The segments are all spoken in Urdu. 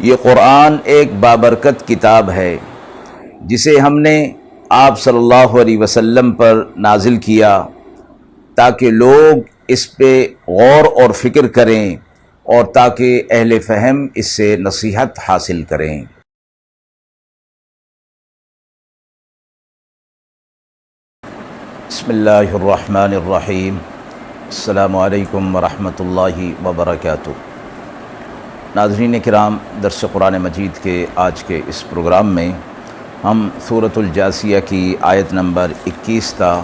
یہ قرآن ایک بابرکت کتاب ہے جسے ہم نے آپ صلی اللہ علیہ وسلم پر نازل کیا تاکہ لوگ اس پہ غور اور فکر کریں اور تاکہ اہل فہم اس سے نصیحت حاصل کریں۔ بسم اللہ الرحمن الرحیم۔ السلام علیکم ورحمۃ اللہ وبرکاتہ۔ ناظرین کرام، درس قرآن مجید کے آج کے اس پروگرام میں ہم سورۃ الجاثیہ کی آیت نمبر 21 تا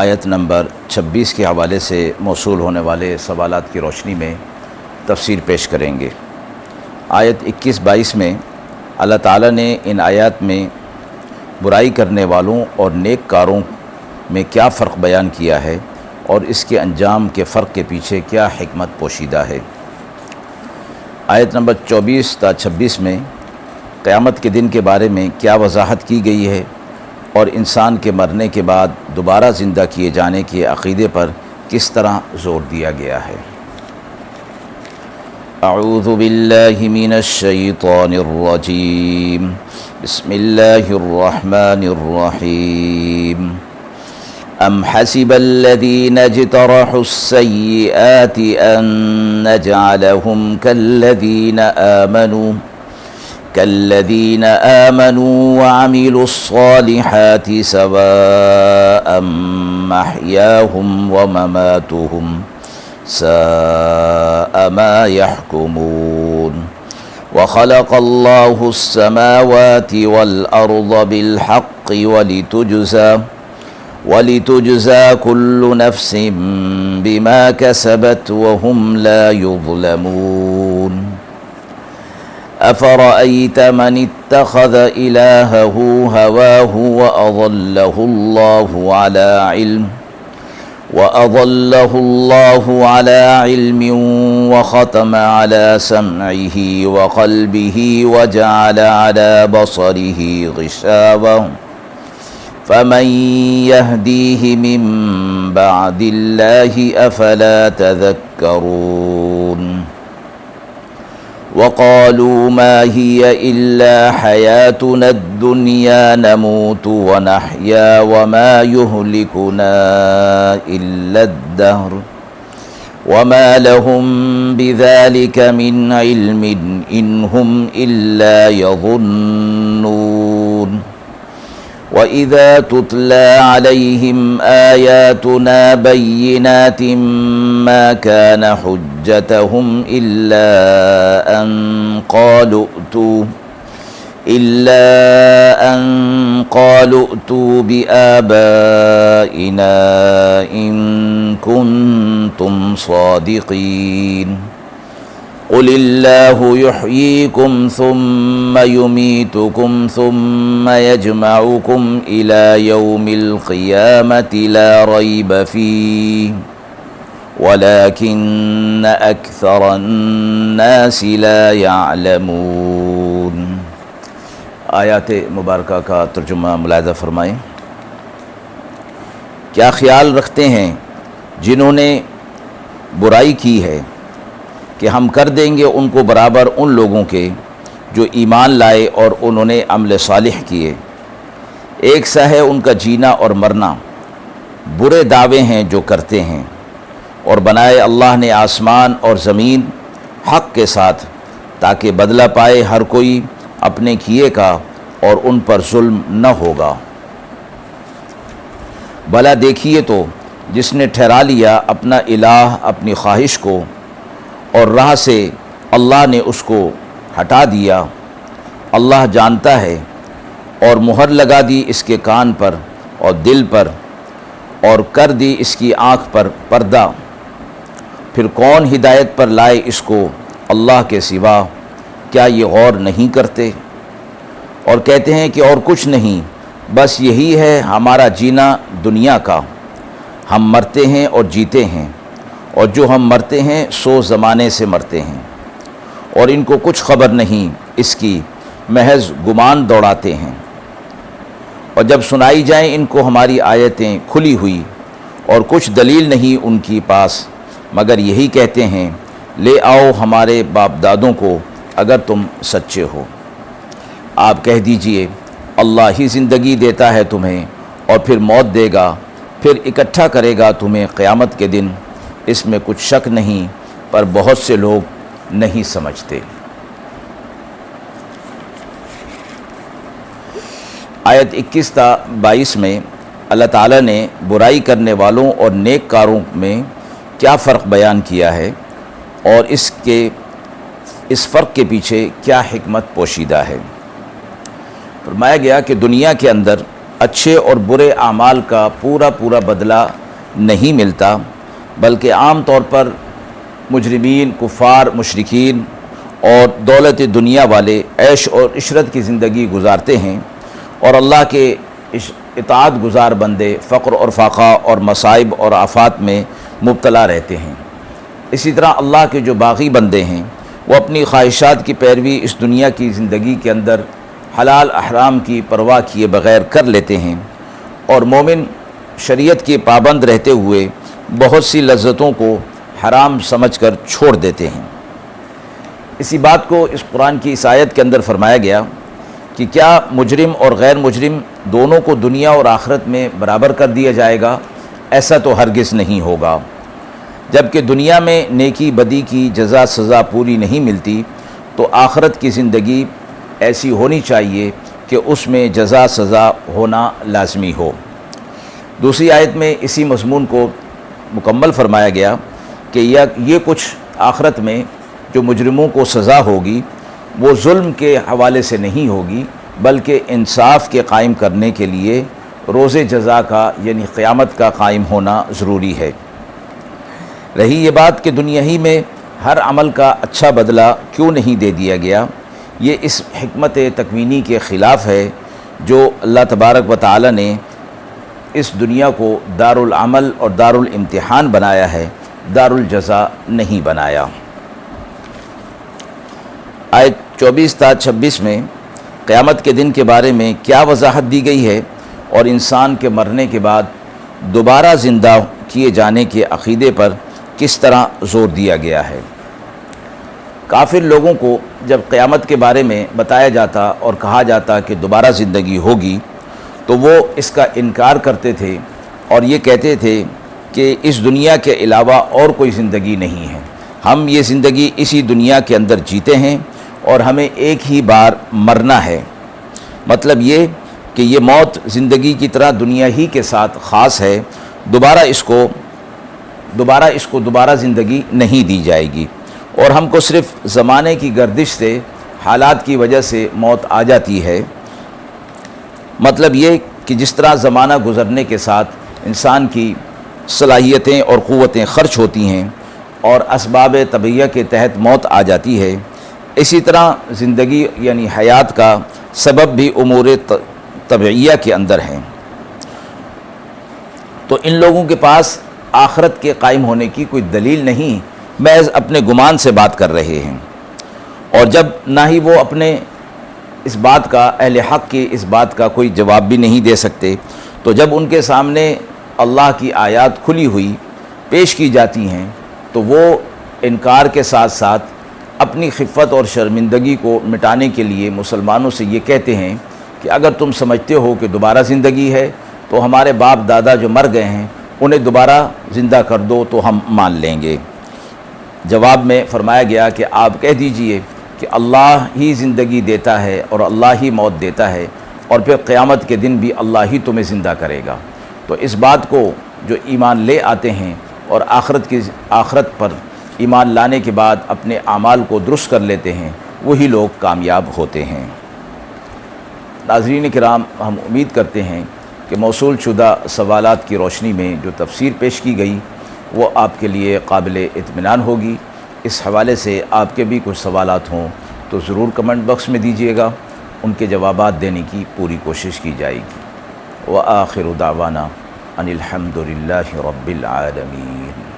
آیت نمبر 26 کے حوالے سے موصول ہونے والے سوالات کی روشنی میں تفسیر پیش کریں گے۔ آیت 21-22 میں اللہ تعالیٰ نے ان آیات میں برائی کرنے والوں اور نیک کاروں میں کیا فرق بیان کیا ہے اور اس کے انجام کے فرق کے پیچھے کیا حکمت پوشیدہ ہے۔ آیت نمبر 24 تا 26 میں قیامت کے دن کے بارے میں کیا وضاحت کی گئی ہے اور انسان کے مرنے کے بعد دوبارہ زندہ کیے جانے کے عقیدے پر کس طرح زور دیا گیا ہے۔ اعوذ باللہ من الشیطان الرجیم، بسم اللہ الرحمن الرحیم۔ ام حسب الذین اجترحوا السیئات ان نجعلهم كالذین آمنوا وعملوا الصالحات سواء محیاهم ومماتهم ساء ما يحكمون۔ وخلق الله السماوات والأرض بالحق ولتجزى كل نفس بما كسبت وهم لا يظلمون۔ أفرأيت من اتخذ إلهه هواه وأضله الله على علم وختم على سمعه وقلبه وجعل على بصره غشاوة فمن يهديه من بعد الله أفلا تذكرون۔ وقالوا ما هي إلا حياتنا الدنيا نموت ونحيا وما يهلكنا إلا الدهر وما لهم بذلك من علم إن هم إلا يظنون۔ وَإِذَا تُتْلَى عَلَيْهِمْ آيَاتُنَا بَيِّنَاتٍ مَا كَانَ حُجَّتُهُمْ إِلَّا أَن قَالُوا ائْتُوا بِآبَائِنَا إِن كُنتُمْ صَادِقِينَ۔ قل الله يحييكم ثم يميتكم ثم يجمعكم إلى يوم القيامة لا ريب فيه ولكن أكثر الناس لا يعلمون۔ آیات مبارکہ کا ترجمہ ملاحظہ فرمائیں۔ کیا خیال رکھتے ہیں جنہوں نے برائی کی ہے کہ ہم کر دیں گے ان کو برابر ان لوگوں کے جو ایمان لائے اور انہوں نے عمل صالح کیے۔ ایک سا ہے ان کا جینا اور مرنا، برے دعوے ہیں جو کرتے ہیں۔ اور بنائے اللہ نے آسمان اور زمین حق کے ساتھ تاکہ بدلہ پائے ہر کوئی اپنے کیے کا اور ان پر ظلم نہ ہوگا۔ بھلا دیکھیے تو جس نے ٹھہرا لیا اپنا الہ اپنی خواہش کو اور راہ سے اللہ نے اس کو ہٹا دیا، اللہ جانتا ہے، اور مہر لگا دی اس کے کان پر اور دل پر اور کر دی اس کی آنکھ پر پردہ، پھر کون ہدایت پر لائے اس کو اللہ کے سوا؟ کیا یہ غور نہیں کرتے؟ اور کہتے ہیں کہ اور کچھ نہیں، بس یہی ہے ہمارا جینا دنیا کا، ہم مرتے ہیں اور جیتے ہیں، اور جو ہم مرتے ہیں سو زمانے سے مرتے ہیں، اور ان کو کچھ خبر نہیں اس کی، محض گمان دوڑاتے ہیں۔ اور جب سنائی جائیں ان کو ہماری آیتیں کھلی ہوئی اور کچھ دلیل نہیں ان کی پاس، مگر یہی کہتے ہیں لے آؤ ہمارے باپ دادوں کو اگر تم سچے ہو۔ آپ کہہ دیجئے اللہ ہی زندگی دیتا ہے تمہیں اور پھر موت دے گا، پھر اکٹھا کرے گا تمہیں قیامت کے دن، اس میں کچھ شک نہیں، پر بہت سے لوگ نہیں سمجھتے۔ آیت 21 تا 22 میں اللہ تعالیٰ نے برائی کرنے والوں اور نیک کاروں میں کیا فرق بیان کیا ہے اور اس فرق کے پیچھے کیا حکمت پوشیدہ ہے۔ فرمایا گیا کہ دنیا کے اندر اچھے اور برے اعمال کا پورا بدلہ نہیں ملتا، بلکہ عام طور پر مجرمین، کفار، مشرکین اور دولت دنیا والے عیش اور عشرت کی زندگی گزارتے ہیں، اور اللہ کے اطاعت گزار بندے فقر اور فاقہ اور مصائب اور آفات میں مبتلا رہتے ہیں۔ اسی طرح اللہ کے جو باغی بندے ہیں وہ اپنی خواہشات کی پیروی اس دنیا کی زندگی کے اندر حلال احرام کی پرواہ کیے بغیر کر لیتے ہیں، اور مومن شریعت کے پابند رہتے ہوئے بہت سی لذتوں کو حرام سمجھ کر چھوڑ دیتے ہیں۔ اسی بات کو اس قرآن کی اس آیت کے اندر فرمایا گیا کہ کیا مجرم اور غیر مجرم دونوں کو دنیا اور آخرت میں برابر کر دیا جائے گا؟ ایسا تو ہرگز نہیں ہوگا۔ جبکہ دنیا میں نیکی بدی کی جزا سزا پوری نہیں ملتی، تو آخرت کی زندگی ایسی ہونی چاہیے کہ اس میں جزا سزا ہونا لازمی ہو۔ دوسری آیت میں اسی مضمون کو مکمل فرمایا گیا کہ یہ کچھ آخرت میں جو مجرموں کو سزا ہوگی وہ ظلم کے حوالے سے نہیں ہوگی، بلکہ انصاف کے قائم کرنے کے لیے روز جزا کا یعنی قیامت کا قائم ہونا ضروری ہے۔ رہی یہ بات کہ دنیا ہی میں ہر عمل کا اچھا بدلہ کیوں نہیں دے دیا گیا، یہ اس حکمت تکوینی کے خلاف ہے جو اللہ تبارک و تعالی نے اس دنیا کو دار العمل اور دار الامتحان بنایا ہے، دار الجزا نہیں بنایا۔ آیت 24 تا 26 میں قیامت کے دن کے بارے میں کیا وضاحت دی گئی ہے اور انسان کے مرنے کے بعد دوبارہ زندہ کیے جانے کے عقیدے پر کس طرح زور دیا گیا ہے۔ کافر لوگوں کو جب قیامت کے بارے میں بتایا جاتا اور کہا جاتا کہ دوبارہ زندگی ہوگی تو وہ اس کا انکار کرتے تھے اور یہ کہتے تھے کہ اس دنیا کے علاوہ اور کوئی زندگی نہیں ہے، ہم یہ زندگی اسی دنیا کے اندر جیتے ہیں اور ہمیں ایک ہی بار مرنا ہے۔ مطلب یہ کہ یہ موت زندگی کی طرح دنیا ہی کے ساتھ خاص ہے، دوبارہ اس کو دوبارہ زندگی نہیں دی جائے گی، اور ہم کو صرف زمانے کی گردش سے، حالات کی وجہ سے موت آ جاتی ہے۔ مطلب یہ کہ جس طرح زمانہ گزرنے کے ساتھ انسان کی صلاحیتیں اور قوتیں خرچ ہوتی ہیں اور اسباب طبیعیہ کے تحت موت آ جاتی ہے، اسی طرح زندگی یعنی حیات کا سبب بھی امور طبیعیہ کے اندر ہیں۔ تو ان لوگوں کے پاس آخرت کے قائم ہونے کی کوئی دلیل نہیں، محض اپنے گمان سے بات کر رہے ہیں، اور جب نہ ہی وہ اپنے اس بات کا، اہل حق کی اس بات کا کوئی جواب بھی نہیں دے سکتے، تو جب ان کے سامنے اللہ کی آیات کھلی ہوئی پیش کی جاتی ہیں تو وہ انکار کے ساتھ ساتھ اپنی خفت اور شرمندگی کو مٹانے کے لیے مسلمانوں سے یہ کہتے ہیں کہ اگر تم سمجھتے ہو کہ دوبارہ زندگی ہے تو ہمارے باپ دادا جو مر گئے ہیں انہیں دوبارہ زندہ کر دو تو ہم مان لیں گے۔ جواب میں فرمایا گیا کہ آپ کہہ دیجئے کہ اللہ ہی زندگی دیتا ہے اور اللہ ہی موت دیتا ہے، اور پھر قیامت کے دن بھی اللہ ہی تمہیں زندہ کرے گا۔ تو اس بات کو جو ایمان لے آتے ہیں اور آخرت پر ایمان لانے کے بعد اپنے اعمال کو درست کر لیتے ہیں، وہی لوگ کامیاب ہوتے ہیں۔ ناظرین کرام، ہم امید کرتے ہیں کہ موصول شدہ سوالات کی روشنی میں جو تفسیر پیش کی گئی وہ آپ کے لیے قابل اطمینان ہوگی۔ اس حوالے سے آپ کے بھی کچھ سوالات ہوں تو ضرور کمنٹ باکس میں دیجیے گا، ان کے جوابات دینے کی پوری کوشش کی جائے گی۔ وآخر دعوانا ان الحمد للہ رب العالمین۔